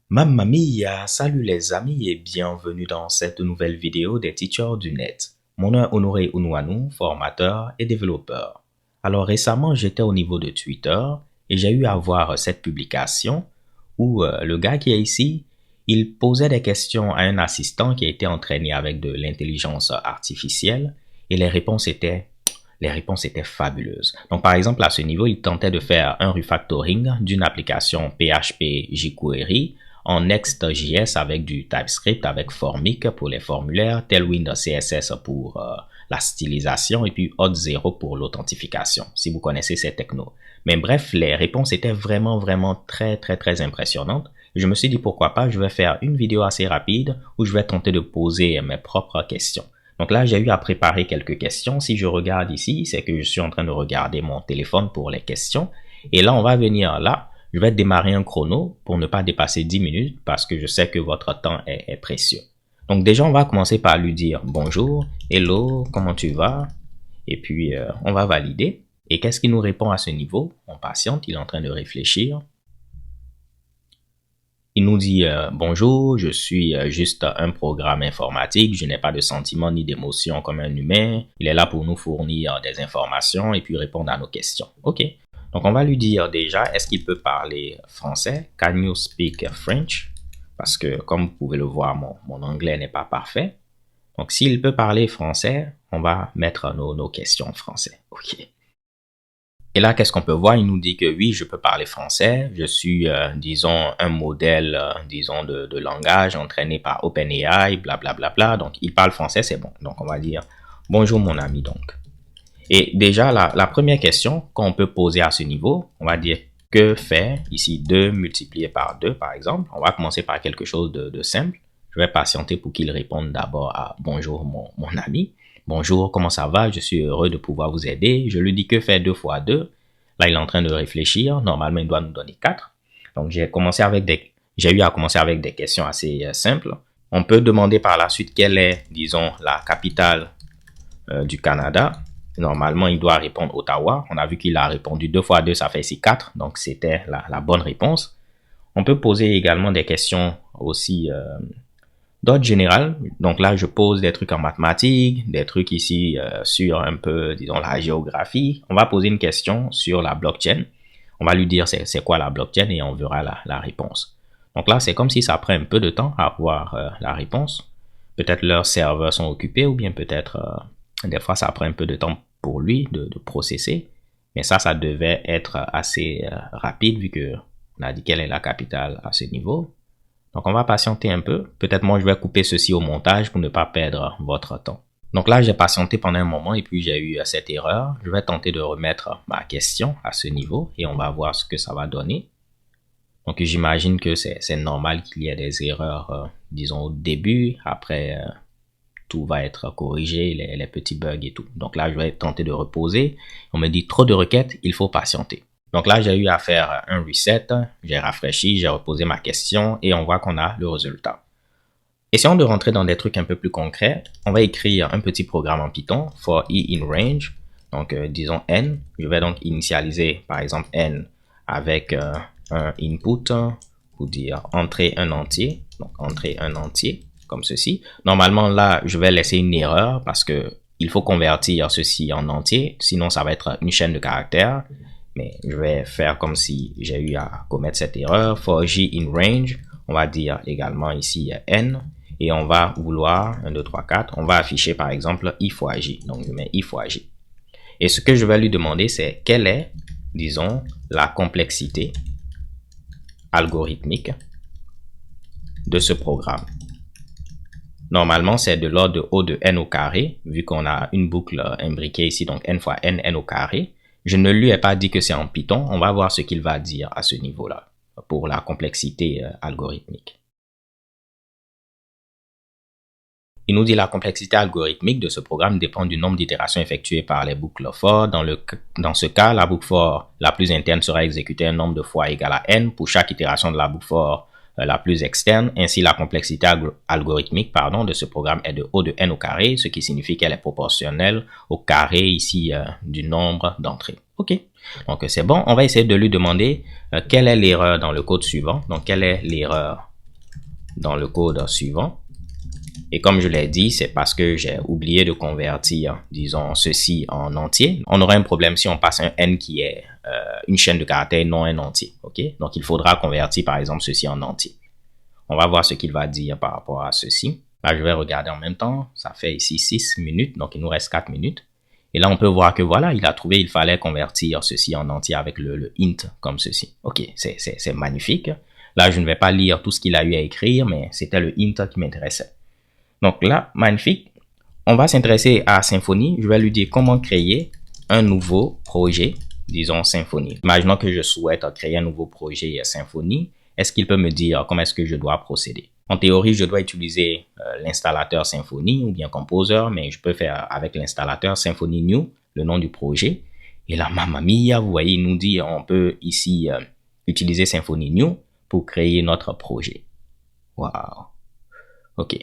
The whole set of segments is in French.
Mamma mia, salut les amis et bienvenue dans cette nouvelle vidéo des Teachers du Net. Mon nom est Honoré Unouanou, formateur et développeur. Alors récemment, j'étais au niveau de Twitter et j'ai eu à voir cette publication où le gars qui est ici, il posait des questions à un assistant qui a été entraîné avec de l'intelligence artificielle et les réponses étaient fabuleuses. Donc, par exemple, à ce niveau, il tentait de faire un refactoring d'une application PHP jQuery en Next.js avec du TypeScript, avec Formic pour les formulaires, Tailwind CSS pour la stylisation et puis Auth0 pour l'authentification, si vous connaissez ces technos. Mais bref, les réponses étaient vraiment très impressionnantes. Je me suis dit pourquoi pas, je vais faire une vidéo assez rapide où je vais tenter de poser mes propres questions. Donc là, j'ai eu à préparer quelques questions. Si je regarde ici, c'est que je suis en train de regarder mon téléphone pour les questions. Et là, on va venir là. Je vais démarrer un chrono pour ne pas dépasser 10 minutes parce que je sais que votre temps est précieux. Donc déjà, on va commencer par lui dire bonjour, hello, comment tu vas? Et puis, on va valider. Et qu'est-ce qu'il nous répond à ce niveau? On patiente, il est en train de réfléchir. Il nous dit bonjour, je suis juste un programme informatique, je n'ai pas de sentiments ni d'émotions comme un humain. Il est là pour nous fournir des informations et puis répondre à nos questions. Ok, donc on va lui dire déjà, est-ce qu'il peut parler français? Can you speak French? Parce que comme vous pouvez le voir, mon anglais n'est pas parfait. Donc s'il peut parler français, on va mettre nos questions en français. Ok. Et là, qu'est-ce qu'on peut voir? Il nous dit que oui, je peux parler français. Je suis, disons, un modèle, disons, de langage entraîné par OpenAI, blablabla. Donc, il parle français, c'est bon. Donc, on va dire bonjour mon ami, donc. Et déjà, la première question qu'on peut poser à ce niveau, on va dire que fait ici 2 multiplié par 2, par exemple. On va commencer par quelque chose de simple. Je vais patienter pour qu'il réponde d'abord à bonjour mon ami. Bonjour, comment ça va? Je suis heureux de pouvoir vous aider. Je lui dis que fait 2 fois 2. Là, il est en train de réfléchir. Normalement, il doit nous donner 4. Donc, j'ai eu à commencer avec des questions assez simples. On peut demander par la suite quelle est, disons, la capitale du Canada. Normalement, il doit répondre Ottawa. On a vu qu'il a répondu 2 fois 2, ça fait ici 4. Donc, c'était la bonne réponse. On peut poser également des questions aussi d'ordre général. Donc là, je pose des trucs en mathématiques, des trucs ici sur un peu, disons, la géographie. On va poser une question sur la blockchain. On va lui dire c'est quoi la blockchain et on verra la réponse. Donc là, c'est comme si ça prend un peu de temps à avoir la réponse. Peut-être leurs serveurs sont occupés ou bien peut-être des fois ça prend un peu de temps pour lui de processer. Mais ça devait être assez rapide vu que on a dit quelle est la capitale à ce niveau. Donc, on va patienter un peu. Peut-être moi, je vais couper ceci au montage pour ne pas perdre votre temps. Donc là, j'ai patienté pendant un moment et puis j'ai eu cette erreur. Je vais tenter de remettre ma question à ce niveau et on va voir ce que ça va donner. Donc, j'imagine que c'est normal qu'il y ait des erreurs, disons, au début. Après, tout va être corrigé, les petits bugs et tout. Donc là, je vais tenter de reposer. On me dit trop de requêtes, il faut patienter. Donc là, j'ai eu à faire un reset, j'ai rafraîchi, j'ai reposé ma question et on voit qu'on a le résultat. Essayons de rentrer dans des trucs un peu plus concrets. On va écrire un petit programme en Python, for i in range, donc disons n. Je vais donc initialiser par exemple n avec un input pour dire entrer un entier, donc entrer un entier comme ceci. Normalement là, je vais laisser une erreur parce que il faut convertir ceci en entier, sinon ça va être une chaîne de caractères. Mais je vais faire comme si j'ai eu à commettre cette erreur. For j in range, on va dire également ici n. Et on va vouloir, 1, 2, 3, 4, on va afficher par exemple i fois j. Donc je mets i fois j. Et ce que je vais lui demander, c'est quelle est, disons, la complexité algorithmique de ce programme. Normalement, c'est de l'ordre de O de n au carré, vu qu'on a une boucle imbriquée ici, donc n fois n au carré. Je ne lui ai pas dit que c'est en Python. On va voir ce qu'il va dire à ce niveau-là pour la complexité algorithmique. Il nous dit la complexité algorithmique de ce programme dépend du nombre d'itérations effectuées par les boucles for. Dans ce cas, la boucle for la plus interne sera exécutée un nombre de fois égal à n pour chaque itération de la boucle for la plus externe. Ainsi, la complexité algorithmique de ce programme est de O de n au carré, ce qui signifie qu'elle est proportionnelle au carré ici du nombre d'entrées. OK. Donc, c'est bon. On va essayer de lui demander quelle est l'erreur dans le code suivant. Donc, quelle est l'erreur dans le code suivant? Et comme je l'ai dit, c'est parce que j'ai oublié de convertir, disons, ceci en entier. On aura un problème si on passe un n qui est une chaîne de caractères, non un entier. OK? Donc, il faudra convertir, par exemple, ceci en entier. On va voir ce qu'il va dire par rapport à ceci. Là, je vais regarder en même temps. Ça fait ici 6 minutes, donc il nous reste 4 minutes. Et là, on peut voir que voilà, il a trouvé, il fallait convertir ceci en entier avec le int comme ceci. OK, c'est magnifique. Là, je ne vais pas lire tout ce qu'il a eu à écrire, mais c'était le int qui m'intéressait. Donc là, magnifique. On va s'intéresser à Symfony. Je vais lui dire comment créer un nouveau projet, disons Symfony. Imaginons que je souhaite créer un nouveau projet Symfony. Est-ce qu'il peut me dire comment est-ce que je dois procéder? En théorie, je dois utiliser l'installateur Symfony ou bien Composer, mais je peux faire avec l'installateur Symfony New, le nom du projet. Et là, mamma mia, vous voyez, il nous dit on peut ici utiliser Symfony New pour créer notre projet. Waouh. OK.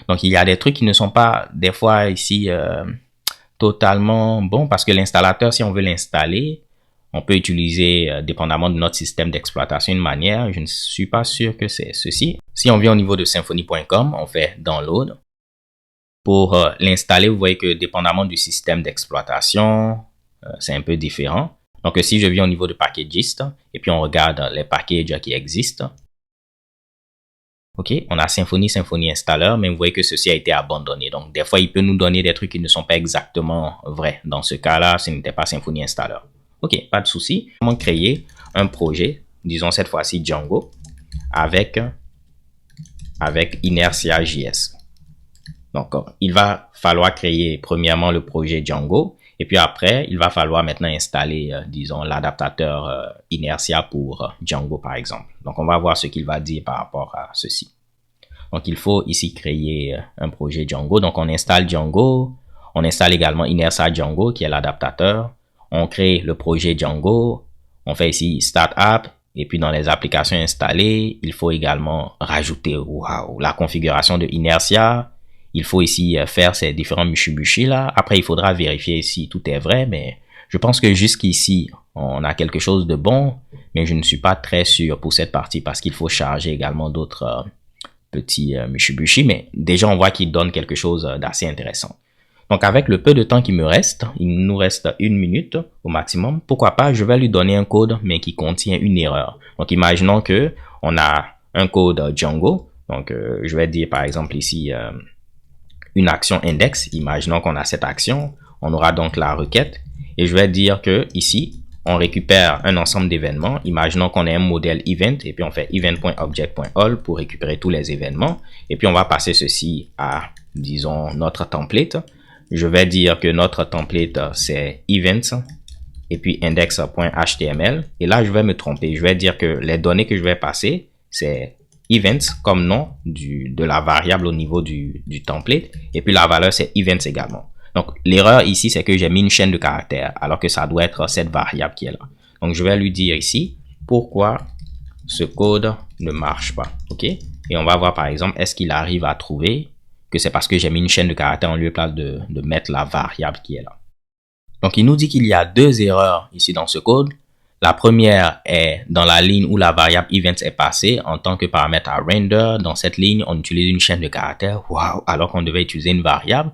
Donc, il y a des trucs qui ne sont pas, des fois, ici, totalement bons parce que l'installateur, si on veut l'installer, on peut utiliser, dépendamment de notre système d'exploitation, une manière. Je ne suis pas sûr que c'est ceci. Si on vient au niveau de symfony.com, on fait download. Pour l'installer, vous voyez que dépendamment du système d'exploitation, c'est un peu différent. Donc, si je viens au niveau de Packagist et puis on regarde les packages qui existent, OK, on a Symfony Installer, mais vous voyez que ceci a été abandonné. Donc, des fois, il peut nous donner des trucs qui ne sont pas exactement vrais. Dans ce cas-là, ce n'était pas Symfony Installer. OK, pas de souci. Comment créer un projet, disons cette fois-ci Django, avec Inertia.js. Donc, il va falloir créer premièrement le projet Django. Et puis après, il va falloir maintenant installer, disons, l'adaptateur Inertia pour Django, par exemple. Donc, on va voir ce qu'il va dire par rapport à ceci. Donc, il faut ici créer un projet Django. Donc, on installe Django. On installe également Inertia Django, qui est l'adaptateur. On crée le projet Django. On fait ici Start App. Et puis, dans les applications installées, il faut également rajouter la configuration de Inertia. Il faut ici faire ces différents Mitsubishi là. Après, il faudra vérifier si tout est vrai, mais je pense que jusqu'ici, on a quelque chose de bon, mais je ne suis pas très sûr pour cette partie parce qu'il faut charger également d'autres petits Mitsubishi, mais déjà, on voit qu'il donne quelque chose d'assez intéressant. Donc, avec le peu de temps qui me reste, il nous reste 1 minute au maximum. Pourquoi pas, je vais lui donner un code, mais qui contient une erreur. Donc, imaginons que on a un code Django. Donc, je vais dire par exemple ici une action index. Imaginons qu'on a cette action. On aura donc la requête. Et je vais dire que ici, on récupère un ensemble d'événements. Imaginons qu'on ait un modèle event et puis on fait event.object.all pour récupérer tous les événements. Et puis on va passer ceci à, disons, notre template. Je vais dire que notre template c'est events et puis index.html. Et là, je vais me tromper. Je vais dire que les données que je vais passer, c'est events comme nom de la variable au niveau du template. Et puis la valeur, c'est events également. Donc, l'erreur ici, c'est que j'ai mis une chaîne de caractères alors que ça doit être cette variable qui est là. Donc, je vais lui dire ici pourquoi ce code ne marche pas. OK? Et on va voir par exemple, est-ce qu'il arrive à trouver que c'est parce que j'ai mis une chaîne de caractères en lieu et place de mettre la variable qui est là. Donc, il nous dit qu'il y a 2 erreurs ici dans ce code. La première est dans la ligne où la variable events est passée en tant que paramètre à render. Dans cette ligne, on utilise une chaîne de caractères. Waouh! Alors qu'on devait utiliser une variable.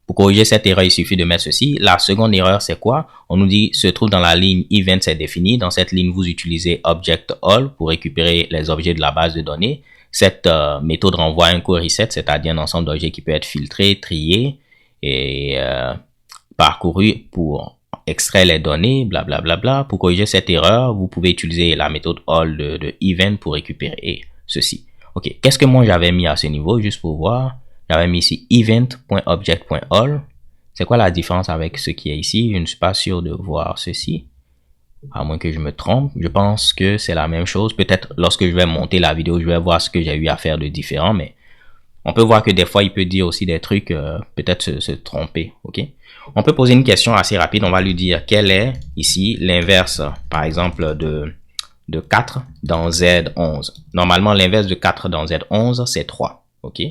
Pour corriger cette erreur, il suffit de mettre ceci. La seconde erreur, c'est quoi? On nous dit, se trouve dans la ligne events est défini. Dans cette ligne, vous utilisez object all pour récupérer les objets de la base de données. Cette méthode renvoie un query set, c'est-à-dire un ensemble d'objets qui peut être filtré, trié et parcouru pour extraire les données, blablabla. Bla, bla, bla. Pour corriger cette erreur, vous pouvez utiliser la méthode all de event pour récupérer ceci. OK, qu'est-ce que moi j'avais mis à ce niveau, juste pour voir? J'avais mis ici event.object.all. C'est quoi la différence avec ce qui est ici? Je ne suis pas sûr de voir ceci. À moins que je me trompe. Je pense que c'est la même chose. Peut-être lorsque je vais monter la vidéo, je vais voir ce que j'ai eu à faire de différent. Mais on peut voir que des fois, il peut dire aussi des trucs, peut-être se tromper. OK? On peut poser une question assez rapide. On va lui dire quel est ici l'inverse, par exemple, de 4 dans Z11. Normalement, l'inverse de 4 dans Z11, c'est 3. OK?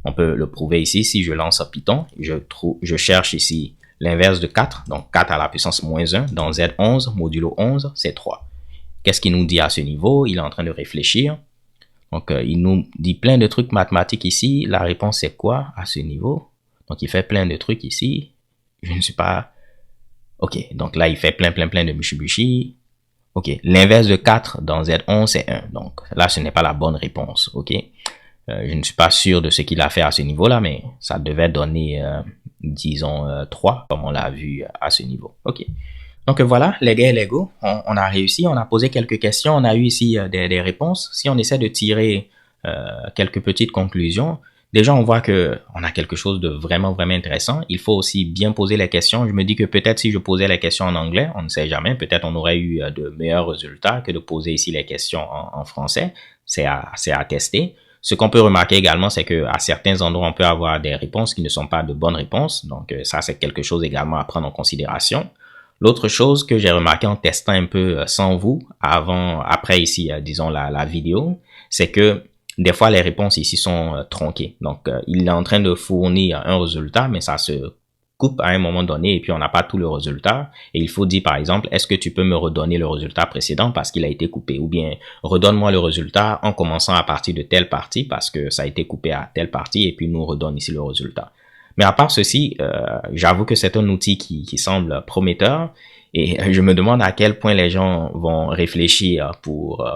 On peut le prouver ici. Si je lance Python, je cherche ici l'inverse de 4, donc 4 à la puissance moins 1 dans Z11 modulo 11, c'est 3. Qu'est-ce qu'il nous dit à ce niveau? Il est en train de réfléchir. Donc, il nous dit plein de trucs mathématiques ici. La réponse, c'est quoi à ce niveau? Donc, il fait plein de trucs ici. Je ne suis pas... OK, donc là, il fait plein de Mitsubishi. OK, l'inverse de 4 dans Z11, c'est 1. Donc, là, ce n'est pas la bonne réponse. OK, je ne suis pas sûr de ce qu'il a fait à ce niveau-là, mais ça devait donner, disons, 3, comme on l'a vu à ce niveau. OK. Donc voilà, les gars et les go, on a réussi, on a posé quelques questions, on a eu ici des réponses. Si on essaie de tirer quelques petites conclusions, déjà on voit que on a quelque chose de vraiment intéressant. Il faut aussi bien poser les questions. Je me dis que peut-être si je posais les questions en anglais, on ne sait jamais, peut-être on aurait eu de meilleurs résultats que de poser ici les questions en français. C'est à tester. Ce qu'on peut remarquer également, c'est que à certains endroits, on peut avoir des réponses qui ne sont pas de bonnes réponses. Donc ça, c'est quelque chose également à prendre en considération. L'autre chose que j'ai remarqué en testant un peu sans vous, après ici, disons la vidéo, c'est que des fois les réponses ici sont tronquées. Donc, il est en train de fournir un résultat, mais ça se coupe à un moment donné et puis on n'a pas tout le résultat. Et il faut dire par exemple, est-ce que tu peux me redonner le résultat précédent parce qu'il a été coupé? Ou bien, redonne-moi le résultat en commençant à partir de telle partie parce que ça a été coupé à telle partie et puis nous redonne ici le résultat. Mais à part ceci, j'avoue que c'est un outil qui semble prometteur et je me demande à quel point les gens vont réfléchir pour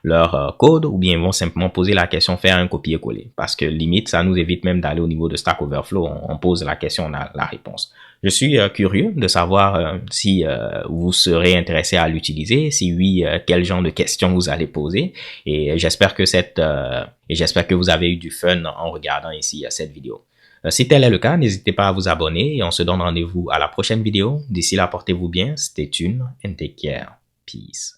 leur code ou bien vont simplement poser la question, faire un copier-coller. Parce que limite, ça nous évite même d'aller au niveau de Stack Overflow. On pose la question, on a la réponse. Je suis curieux de savoir si vous serez intéressé à l'utiliser, si oui, quel genre de questions vous allez poser. Et j'espère que vous avez eu du fun en regardant ici cette vidéo. Si tel est le cas, n'hésitez pas à vous abonner et on se donne rendez-vous à la prochaine vidéo. D'ici là, portez-vous bien, stay tuned and take care. Peace.